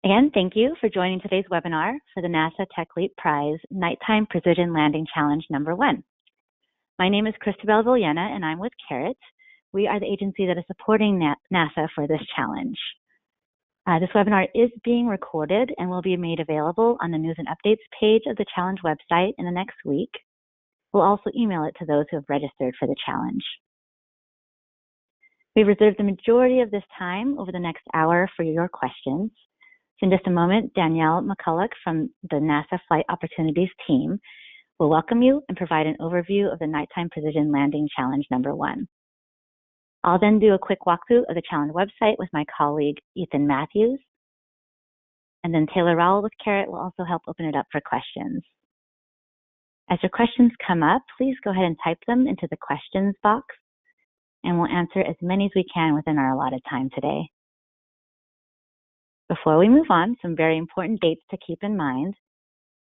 Again, thank you for joining today's webinar for the NASA Tech Leap Prize Nighttime Precision Landing Challenge number 1. My name is Christabel Villena and I'm with CARET. We are the agency that is supporting NASA for this challenge. This webinar is being recorded and will be made available on the News and Updates page of the challenge website in the next week. We'll also email it to those who have registered for the challenge. We've reserved the majority of this time over the next hour for your questions. So in just a moment, Danielle McCulloch from the NASA Flight Opportunities team will welcome you and provide an overview of the Nighttime Precision Landing Challenge number 1. I'll then do a quick walkthrough of the challenge website with my colleague, Ethan Matthews. And then Taylor Rowell with CARET will also help open it up for questions. As your questions come up, please go ahead and type them into the questions box, and we'll answer as many as we can within our allotted time today. Before we move on, some very important dates to keep in mind.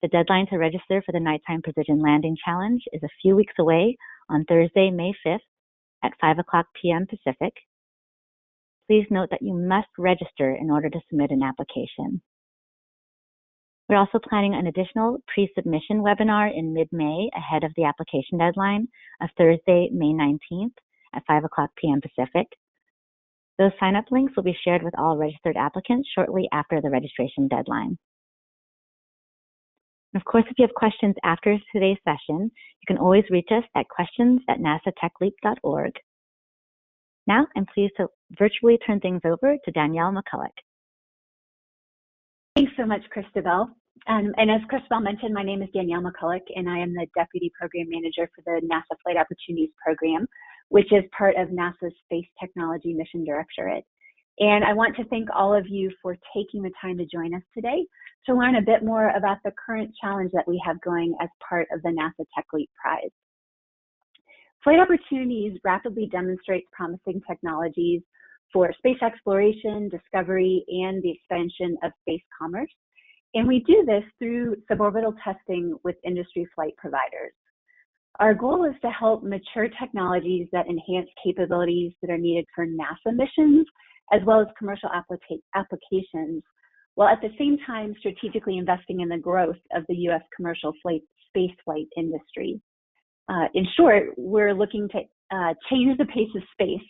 The deadline to register for the Nighttime Precision Landing Challenge is a few weeks away on Thursday, May 5th at 5 o'clock p.m. Pacific. Please note that you must register in order to submit an application. We're also planning an additional pre-submission webinar in mid-May ahead of the application deadline of Thursday, May 19th at 5 o'clock p.m. Pacific. Those sign-up links will be shared with all registered applicants shortly after the registration deadline. And of course, if you have questions after today's session, you can always reach us at questions@nasatechleap.org. Now, I'm pleased to virtually turn things over to Danielle McCulloch. Thanks so much, Christabel. And as Christabel mentioned, my name is Danielle McCulloch, and I am the Deputy Program Manager for the NASA Flight Opportunities Program, which is part of NASA's Space Technology Mission Directorate. And I want to thank all of you for taking the time to join us today to learn a bit more about the current challenge that we have going as part of the NASA Tech Leap Prize. Flight Opportunities rapidly demonstrates promising technologies for space exploration, discovery, and the expansion of space commerce. And we do this through suborbital testing with industry flight providers. Our goal is to help mature technologies that enhance capabilities that are needed for NASA missions, as well as commercial applications, while at the same time strategically investing in the growth of the U.S. commercial space flight industry. In short, we're looking to change the pace of space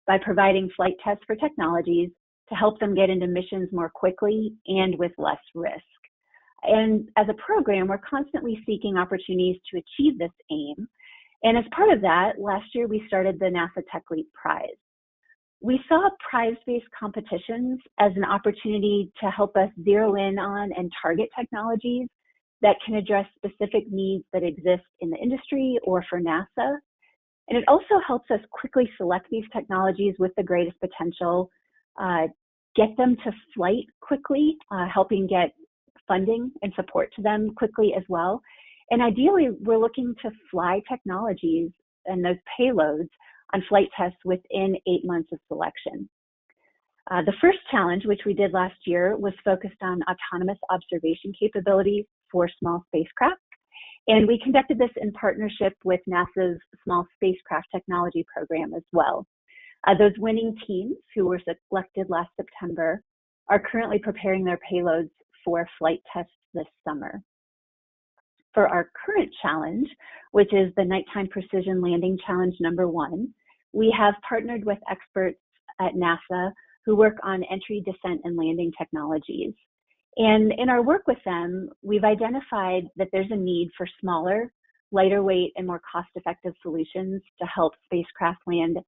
by providing flight tests for technologies to help them get into missions more quickly and with less risk. And as a program, we're constantly seeking opportunities to achieve this aim. And as part of that, last year we started the NASA Tech Leap Prize. We saw prize-based competitions as an opportunity to help us zero in on and target technologies that can address specific needs that exist in the industry or for NASA. And it also helps us quickly select these technologies with the greatest potential, get them to flight quickly, helping get funding and support to them quickly as well. And ideally, we're looking to fly technologies and those payloads on flight tests within 8 months of selection. The first challenge, which we did last year, was focused on autonomous observation capabilities for small spacecraft. And we conducted this in partnership with NASA's Small Spacecraft Technology Program as well. Those winning teams who were selected last September are currently preparing their payloads for flight tests this summer. For our current challenge, which is the Nighttime Precision Landing Challenge number 1, we have partnered with experts at NASA who work on entry, descent, and landing technologies. And in our work with them, we've identified that there's a need for smaller, lighter weight, and more cost-effective solutions to help spacecraft land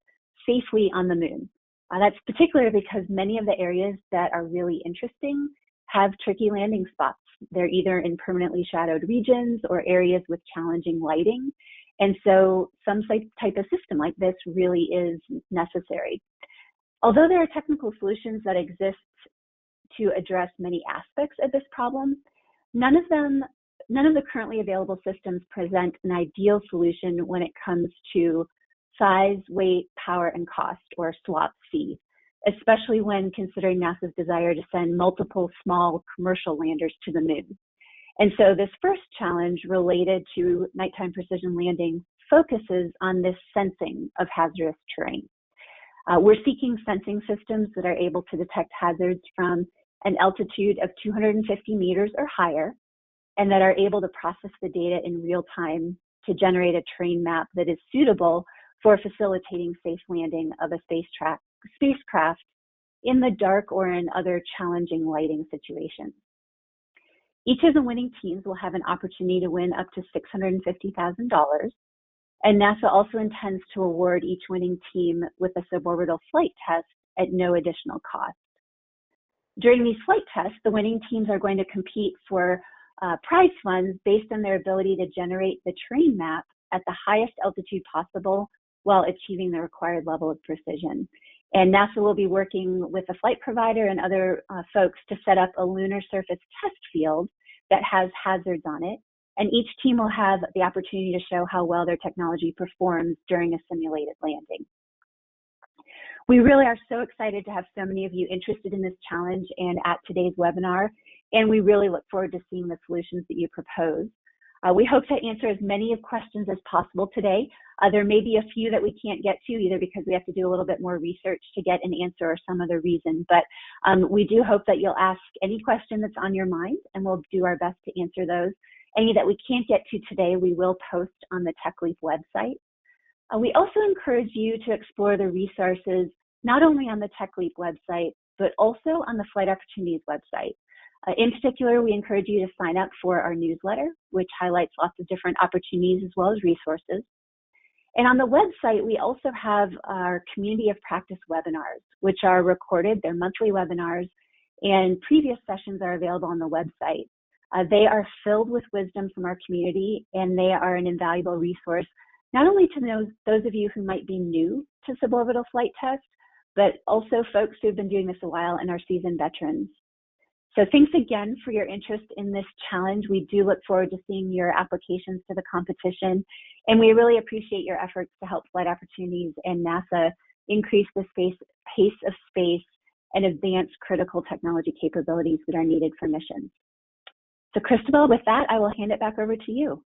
safely on the moon. That's particularly because many of the areas that are really interesting have tricky landing spots. They're either in permanently shadowed regions or areas with challenging lighting. And so some type of system like this really is necessary. Although there are technical solutions that exist to address many aspects of this problem, none of the currently available systems present an ideal solution when it comes to size, weight, power, and cost, or SWaP-C, especially when considering NASA's desire to send multiple small commercial landers to the moon. And so this first challenge related to nighttime precision landing focuses on this sensing of hazardous terrain. We're seeking sensing systems that are able to detect hazards from an altitude of 250 meters or higher, and that are able to process the data in real time to generate a terrain map that is suitable for facilitating safe landing of a spacecraft in the dark or in other challenging lighting situations. Each of the winning teams will have an opportunity to win up to $650,000, and NASA also intends to award each winning team with a suborbital flight test at no additional cost. During these flight tests, the winning teams are going to compete for prize funds based on their ability to generate the terrain map at the highest altitude possible while achieving the required level of precision. And NASA will be working with the flight provider and other folks to set up a lunar surface test field that has hazards on it. And each team will have the opportunity to show how well their technology performs during a simulated landing. We really are so excited to have so many of you interested in this challenge and at today's webinar, and we really look forward to seeing the solutions that you propose. We hope to answer as many questions as possible today. There may be a few that we can't get to, either because we have to do a little bit more research to get an answer or some other reason, but we do hope that you'll ask any question that's on your mind, and we'll do our best to answer those. Any that we can't get to today, we will post on the TechLeap website. We also encourage you to explore the resources not only on the TechLeap website, but also on the Flight Opportunities website. In particular, we encourage you to sign up for our newsletter, which highlights lots of different opportunities as well as resources. And on the website, we also have our Community of Practice webinars, which are recorded. They're monthly webinars, and previous sessions are available on the website. They are filled with wisdom from our community, and they are an invaluable resource, not only to those of you who might be new to suborbital flight test, but also folks who have been doing this a while and are seasoned veterans. So thanks again for your interest in this challenge. We do look forward to seeing your applications to the competition, and we really appreciate your efforts to help Flight Opportunities and NASA increase the pace of space and advance critical technology capabilities that are needed for missions. So Christabel, with that, I will hand it back over to you.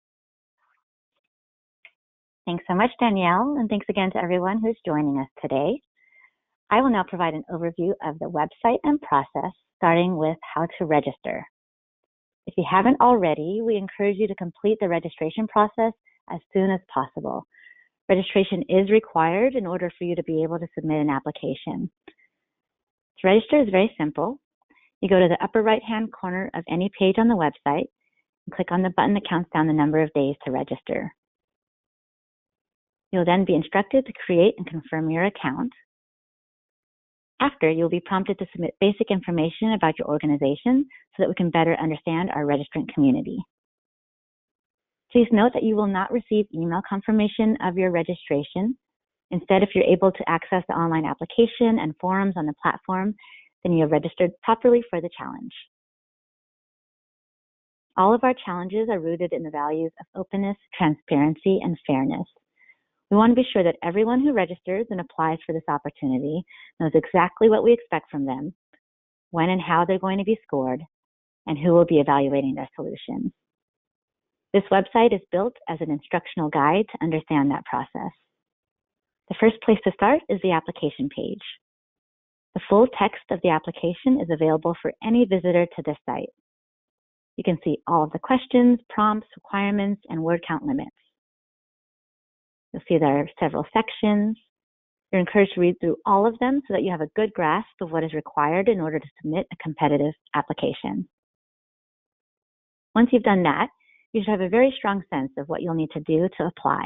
Thanks so much, Danielle, and thanks again to everyone who's joining us today. I will now provide an overview of the website and process, starting with how to register. If you haven't already, we encourage you to complete the registration process as soon as possible. Registration is required in order for you to be able to submit an application. To register is very simple. You go to the upper right-hand corner of any page on the website and click on the button that counts down the number of days to register. You'll then be instructed to create and confirm your account. After, you'll be prompted to submit basic information about your organization so that we can better understand our registrant community. Please note that you will not receive email confirmation of your registration. Instead, if you're able to access the online application and forums on the platform, then you have registered properly for the challenge. All of our challenges are rooted in the values of openness, transparency, and fairness. We want to be sure that everyone who registers and applies for this opportunity knows exactly what we expect from them, when and how they're going to be scored, and who will be evaluating their solutions. This website is built as an instructional guide to understand that process. The first place to start is the application page. The full text of the application is available for any visitor to this site. You can see all of the questions, prompts, requirements, and word count limits. You'll see there are several sections. You're encouraged to read through all of them so that you have a good grasp of what is required in order to submit a competitive application. Once you've done that, you should have a very strong sense of what you'll need to do to apply.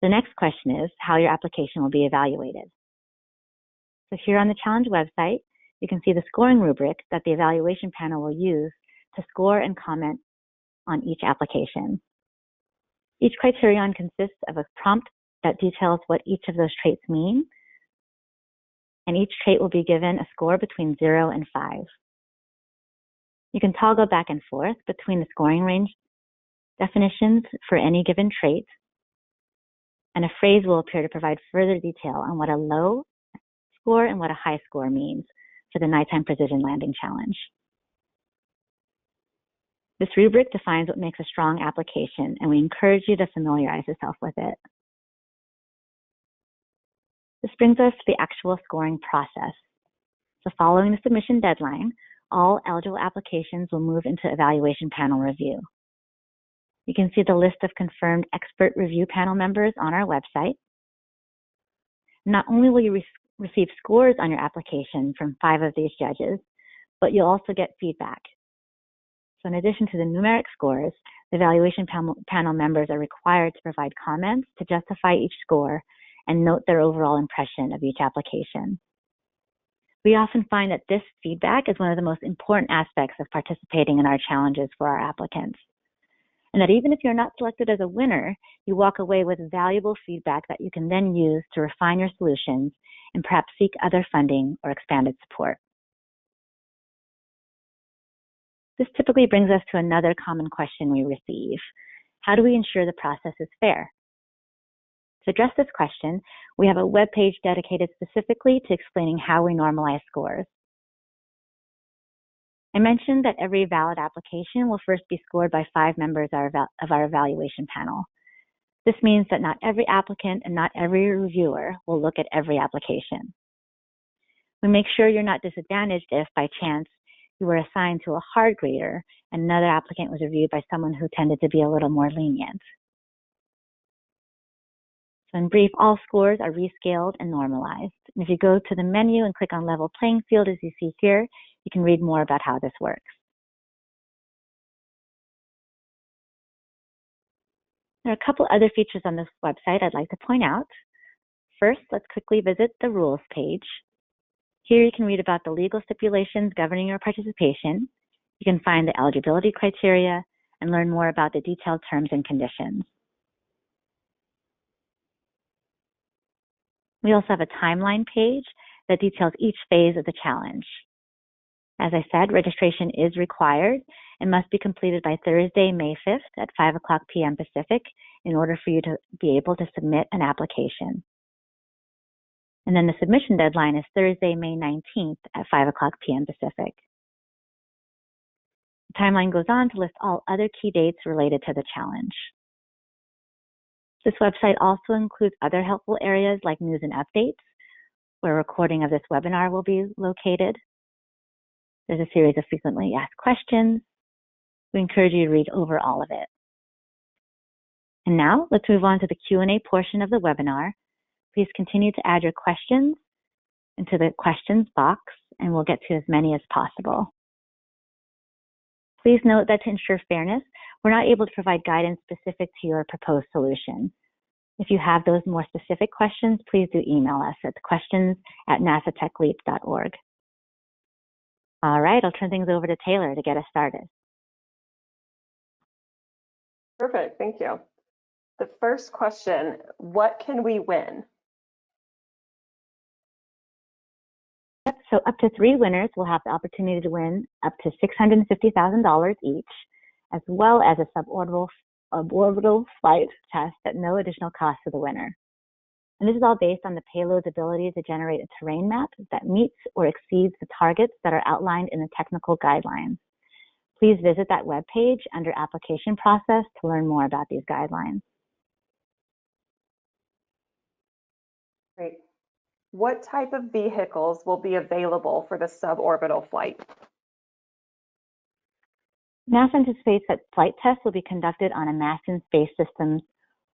The next question is how your application will be evaluated. So here on the challenge website, you can see the scoring rubric that the evaluation panel will use to score and comment on each application. Each criterion consists of a prompt that details what each of those traits mean, and each trait will be given a score between 0 and 5. You can toggle back and forth between the scoring range definitions for any given trait, and a phrase will appear to provide further detail on what a low score and what a high score means for the Nighttime Precision Landing Challenge. This rubric defines what makes a strong application, and we encourage you to familiarize yourself with it. This brings us to the actual scoring process. So following the submission deadline, all eligible applications will move into evaluation panel review. You can see the list of confirmed expert review panel members on our website. Not only will you receive scores on your application from 5 of these judges, but you'll also get feedback. So in addition to the numeric scores, the evaluation panel members are required to provide comments to justify each score and note their overall impression of each application. We often find that this feedback is one of the most important aspects of participating in our challenges for our applicants. And that even if you're not selected as a winner, you walk away with valuable feedback that you can then use to refine your solutions and perhaps seek other funding or expanded support. This typically brings us to another common question we receive. How do we ensure the process is fair? To address this question, we have a web page dedicated specifically to explaining how we normalize scores. I mentioned that every valid application will first be scored by 5 members of our evaluation panel. This means that not every applicant and not every reviewer will look at every application. We make sure you're not disadvantaged if, by chance, you were assigned to a hard grader and another applicant was reviewed by someone who tended to be a little more lenient. So in brief, all scores are rescaled and normalized. And if you go to the menu and click on Level Playing Field, as you see here, you can read more about how this works. There are a couple other features on this website I'd like to point out. First, let's quickly visit the rules page. Here you can read about the legal stipulations governing your participation. You can find the eligibility criteria and learn more about the detailed terms and conditions. We also have a timeline page that details each phase of the challenge. As I said, registration is required and must be completed by Thursday, May 5th at 5 p.m. Pacific in order for you to be able to submit an application. And then the submission deadline is Thursday, May 19th at 5 p.m. Pacific. The timeline goes on to list all other key dates related to the challenge. This website also includes other helpful areas like news and updates, where a recording of this webinar will be located. There's a series of frequently asked questions. We encourage you to read over all of it. And now let's move on to the Q&A portion of the webinar. Please continue to add your questions into the questions box, and we'll get to as many as possible. Please note that to ensure fairness, we're not able to provide guidance specific to your proposed solution. If you have those more specific questions, please do email us at questions@nasatechleap.org. All right, I'll turn things over to Taylor to get us started. Perfect, thank you. The first question, what can we win? So up to 3 winners will have the opportunity to win up to $650,000 each, as well as a suborbital flight test at no additional cost to the winner. And this is all based on the payload's ability to generate a terrain map that meets or exceeds the targets that are outlined in the technical guidelines. Please visit that webpage under application process to learn more about these guidelines. Great. What type of vehicles will be available for the suborbital flight? NASA anticipates that flight tests will be conducted on a Masten Space Systems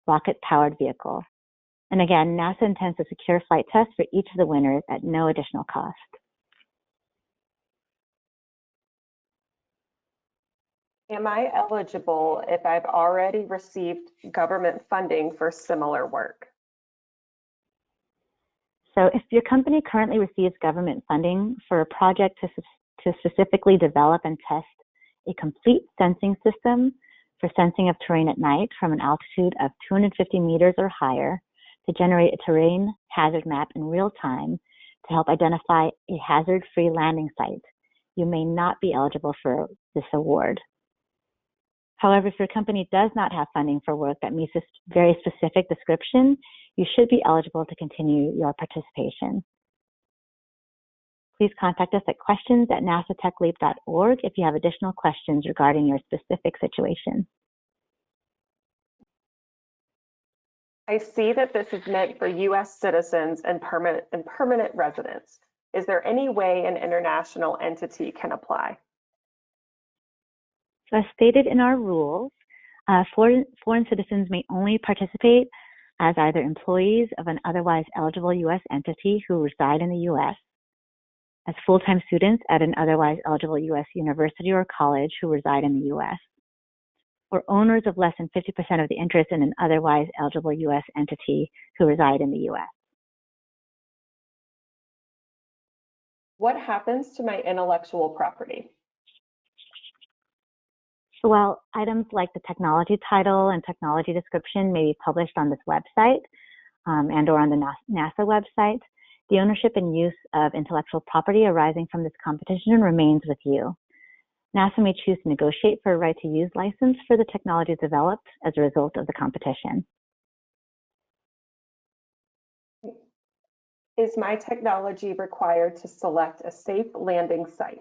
rocket-powered vehicle. And again, NASA intends to secure flight tests for each of the winners at no additional cost. Am I eligible if I've already received government funding for similar work? So if your company currently receives government funding for a project to specifically develop and test a complete sensing system for sensing of terrain at night from an altitude of 250 meters or higher to generate a terrain hazard map in real time to help identify a hazard-free landing site, you may not be eligible for this award. However, if your company does not have funding for work that meets this very specific description, you should be eligible to continue your participation. Please contact us at questions@nasatechleap.org if you have additional questions regarding your specific situation. I see that this is meant for U.S. citizens and permanent residents. Is there any way an international entity can apply? So as stated in our rules, foreign citizens may only participate as either employees of an otherwise eligible U.S. entity who reside in the U.S., as full-time students at an otherwise eligible U.S. university or college who reside in the U.S., or owners of less than 50% of the interest in an otherwise eligible U.S. entity who reside in the U.S. What happens to my intellectual property? So while items like the technology title and technology description may be published on this website and or on the NASA website, the ownership and use of intellectual property arising from this competition remains with you. NASA may choose to negotiate for a right to use license for the technology developed as a result of the competition. Is my technology required to select a safe landing site?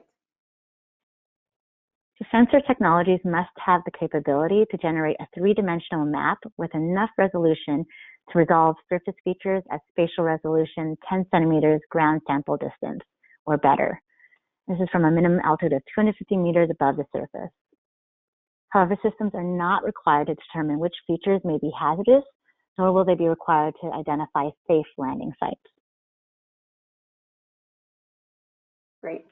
So sensor technologies must have the capability to generate a three-dimensional map with enough resolution to resolve surface features at spatial resolution 10 centimeters ground sample distance or better. This is from a minimum altitude of 250 meters above the surface. However, systems are not required to determine which features may be hazardous, nor will they be required to identify safe landing sites. Great.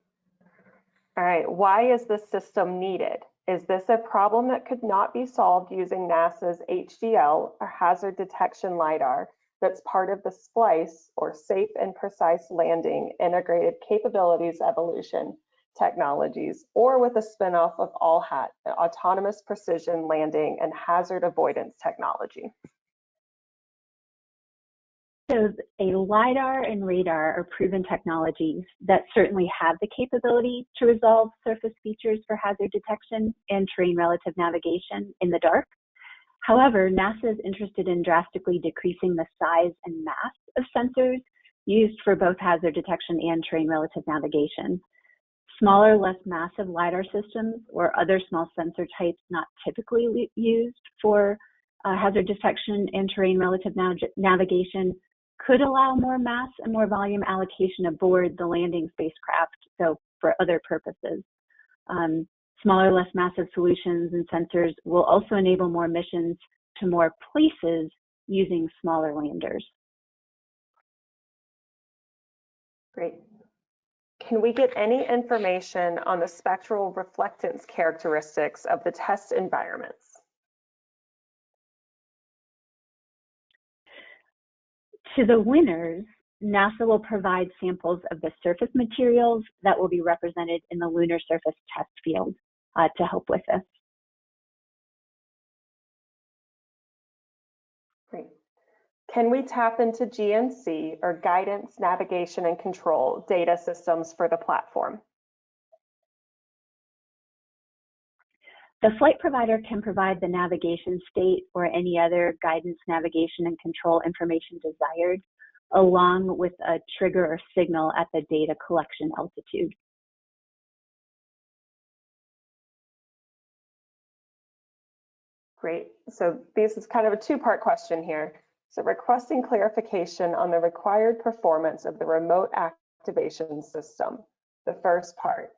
All right, why is this system needed? Is this a problem that could not be solved using NASA's HDL or hazard detection LiDAR that's part of the SPLICE or Safe and Precise Landing Integrated Capabilities Evolution technologies, or with a spinoff of AllHat, Autonomous Precision Landing and Hazard Avoidance Technology? So a LiDAR and radar are proven technologies that certainly have the capability to resolve surface features for hazard detection and terrain relative navigation in the dark. However, NASA is interested in drastically decreasing the size and mass of sensors used for both hazard detection and terrain relative navigation. Smaller, less massive LiDAR systems or other small sensor types not typically used for hazard detection and terrain relative navigation could allow more mass and more volume allocation aboard the landing spacecraft, so for other purposes. Smaller, less massive solutions and sensors will also enable more missions to more places using smaller landers. Great. Can we get any information on the spectral reflectance characteristics of the test environments? To the winners, NASA will provide samples of the surface materials that will be represented in the lunar surface test field to help with this. Great. Can we tap into GNC or guidance, navigation, and control data systems for the platform? The flight provider can provide the navigation state or any other guidance, navigation, and control information desired, along with a trigger or signal at the data collection altitude. Great. So this is kind of a two-part question here. So requesting clarification on the required performance of the remote activation system. The first part,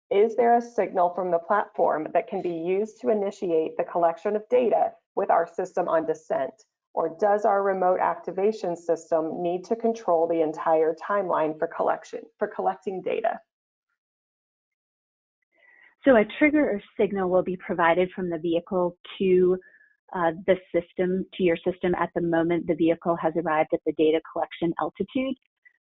is there a signal from the platform that can be used to initiate the collection of data with our system on descent? Or does our remote activation system need to control the entire timeline for collecting data? So a trigger or signal will be provided from the vehicle to the system, to your system at the moment the vehicle has arrived at the data collection altitude.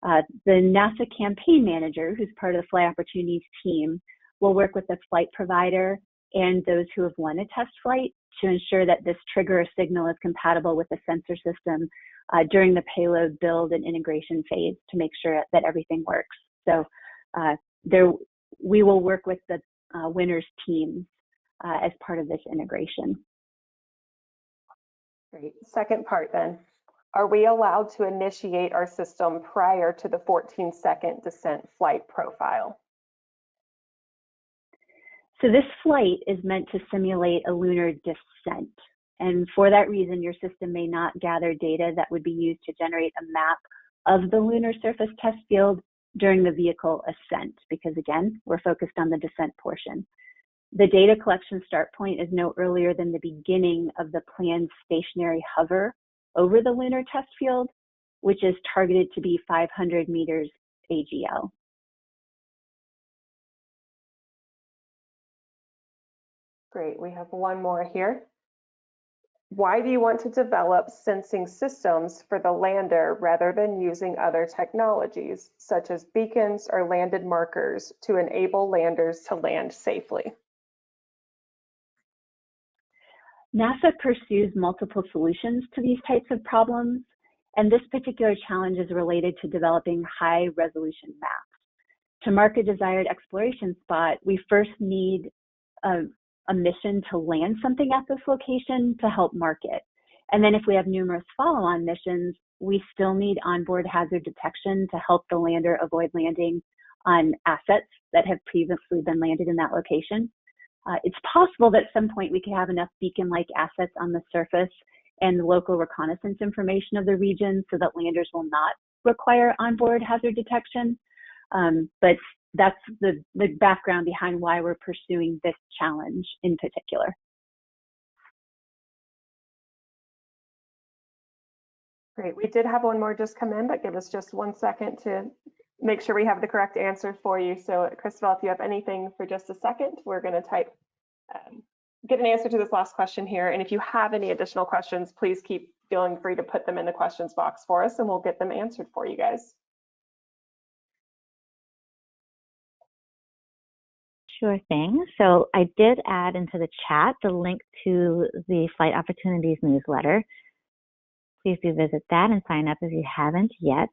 The NASA campaign manager, who's part of the Flight Opportunities team, will work with the flight provider and those who have won a test flight to ensure that this trigger or signal is compatible with the sensor system during the payload build and integration phase to make sure that everything works. So we will work with the winners teams as part of this integration. Great. Second part then. Are we allowed to initiate our system prior to the 14-second descent flight profile? So this flight is meant to simulate a lunar descent. And for that reason, your system may not gather data that would be used to generate a map of the lunar surface test field during the vehicle ascent, because again, we're focused on the descent portion. The data collection start point is no earlier than the beginning of the planned stationary hover over the lunar test field, which is targeted to be 500 meters AGL. Great, we have one more here. Why do you want to develop sensing systems for the lander rather than using other technologies, such as beacons or landed markers, to enable landers to land safely? NASA pursues multiple solutions to these types of problems, and this particular challenge is related to developing high-resolution maps. To mark a desired exploration spot, we first need a mission to land something at this location to help mark it. And then if we have numerous follow-on missions, we still need onboard hazard detection to help the lander avoid landing on assets that have previously been landed in that location. It's possible that at some point we could have enough beacon-like assets on the surface and local reconnaissance information of the region so that landers will not require onboard hazard detection. But that's the background behind why we're pursuing this challenge in particular. Great, we did have one more just come in, but give us just 1 second to make sure we have the correct answer for you. So Christabel, if you have anything for just a second, we're going to type, get an answer to this last question here. And if you have any additional questions, please keep feeling free to put them in the questions box for us and we'll get them answered for you guys. Sure thing. So I did add into the chat the link to the Flight Opportunities newsletter. Please do visit that and sign up if you haven't yet.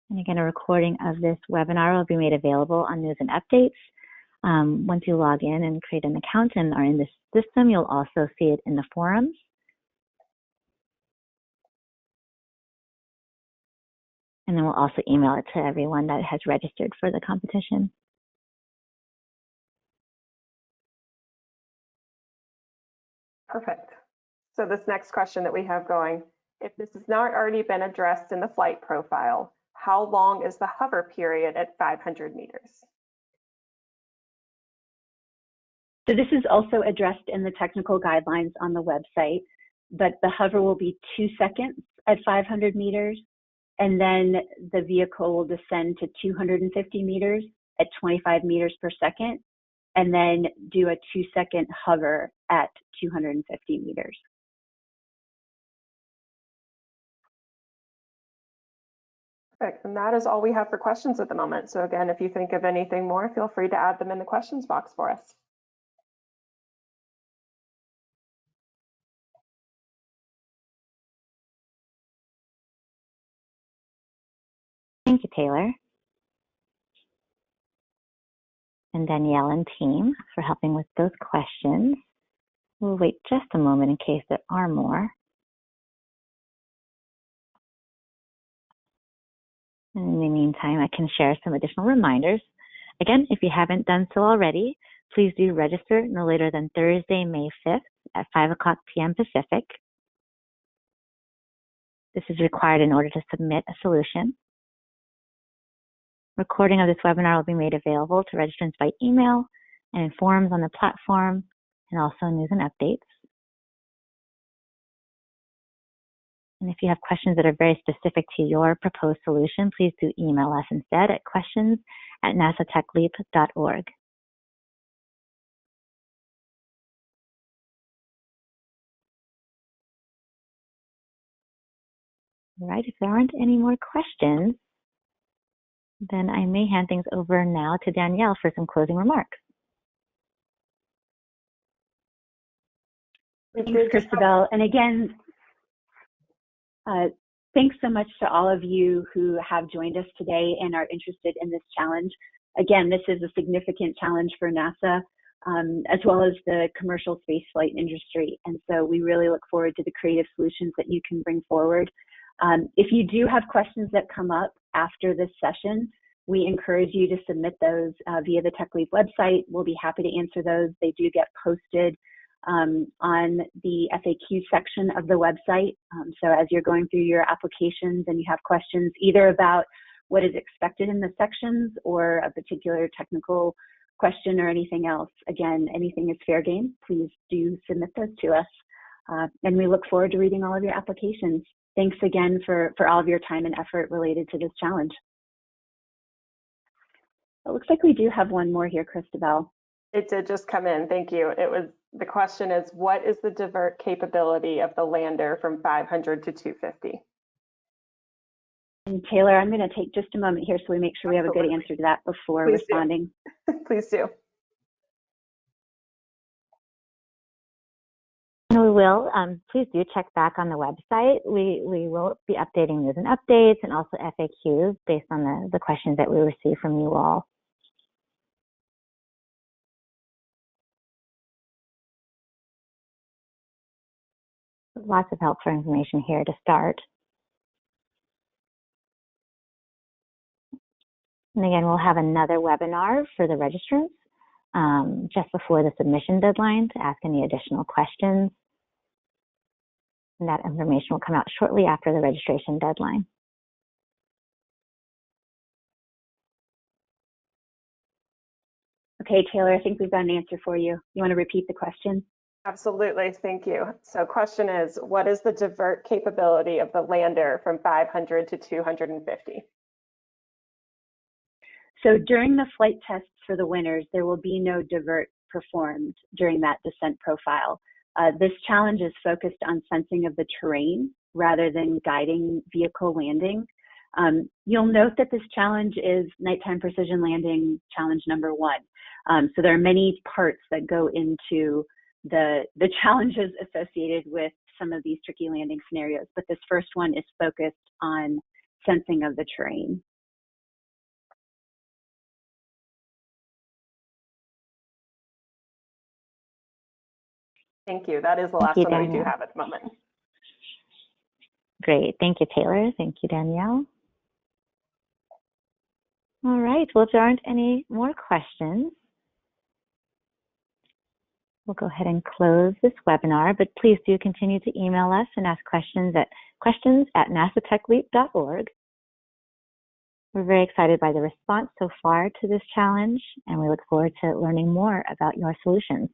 And again, a recording of this webinar will be made available on News and Updates. Once you log in and create an account and are in this system, you'll also see it in the forums. And then we'll also email it to everyone that has registered for the competition. Perfect. So this next question that we have going, if this has not already been addressed in the flight profile, how long is the hover period at 500 meters? So this is also addressed in the technical guidelines on the website, but the hover will be 2 seconds at 500 meters, and then the vehicle will descend to 250 meters at 25 meters per second, and then do a 2-second hover at 250 meters. Perfect, and that is all we have for questions at the moment. So again, if you think of anything more, feel free to add them in the questions box for us. Thank you, Taylor. And Danielle and team for helping with those questions. We'll wait just a moment in case there are more. And in the meantime, I can share some additional reminders. Again, if you haven't done so already, please do register no later than Thursday, May 5th at 5 p.m. Pacific. This is required in order to submit a solution. Recording of this webinar will be made available to registrants by email and in forums on the platform and also News and Updates. And if you have questions that are very specific to your proposed solution, please do email us instead at questions@nasatechleap.org. All right, if there aren't any more questions, then I may hand things over now to Danielle for some closing remarks. Thanks, Christabel. And again, thanks so much to all of you who have joined us today and are interested in this challenge. Again, this is a significant challenge for NASA, as well as the commercial spaceflight industry. And so we really look forward to the creative solutions that you can bring forward. If you do have questions that come up after this session, we encourage you to submit those via the TechLeap website. We'll be happy to answer those. They do get posted on the FAQ section of the website. So as you're going through your applications and you have questions either about what is expected in the sections or a particular technical question or anything else, again, anything is fair game. Please do submit those to us. And we look forward to reading all of your applications. Thanks again for all of your time and effort related to this challenge. It looks like we do have one more here, Christabel. It did just come in. Thank you. The question is, what is the divert capability of the lander from 500 to 250? And Taylor, I'm going to take just a moment here so we make sure we have a good answer to that before responding. Please do. We will. Please do check back on the website. We will be updating news and updates and also FAQs based on the questions that we receive from you all. Lots of helpful information here to start. And again, we'll have another webinar for the registrants just before the submission deadline to ask any additional questions. And that information will come out shortly after the registration deadline. Okay, Taylor, I think we've got an answer for you. You want to repeat the question? Absolutely, thank you. So question is, what is the divert capability of the lander from 500 to 250? So during the flight tests for the winners, there will be no divert performed during that descent profile. This challenge is focused on sensing of the terrain rather than guiding vehicle landing. You'll note that this challenge is nighttime precision landing challenge number 1. So there are many parts that go into the challenges associated with some of these tricky landing scenarios, but this first one is focused on sensing of the terrain. Thank you. That is the last one that we do have at the moment. Great. Thank you, Taylor. Thank you, Danielle. All right. Well, if there aren't any more questions, we'll go ahead and close this webinar, but please do continue to email us and ask questions at questions@nasatechleap.org. We're very excited by the response so far to this challenge, and we look forward to learning more about your solutions.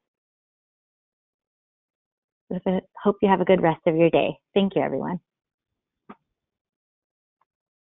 I hope you have a good rest of your day. Thank you, everyone.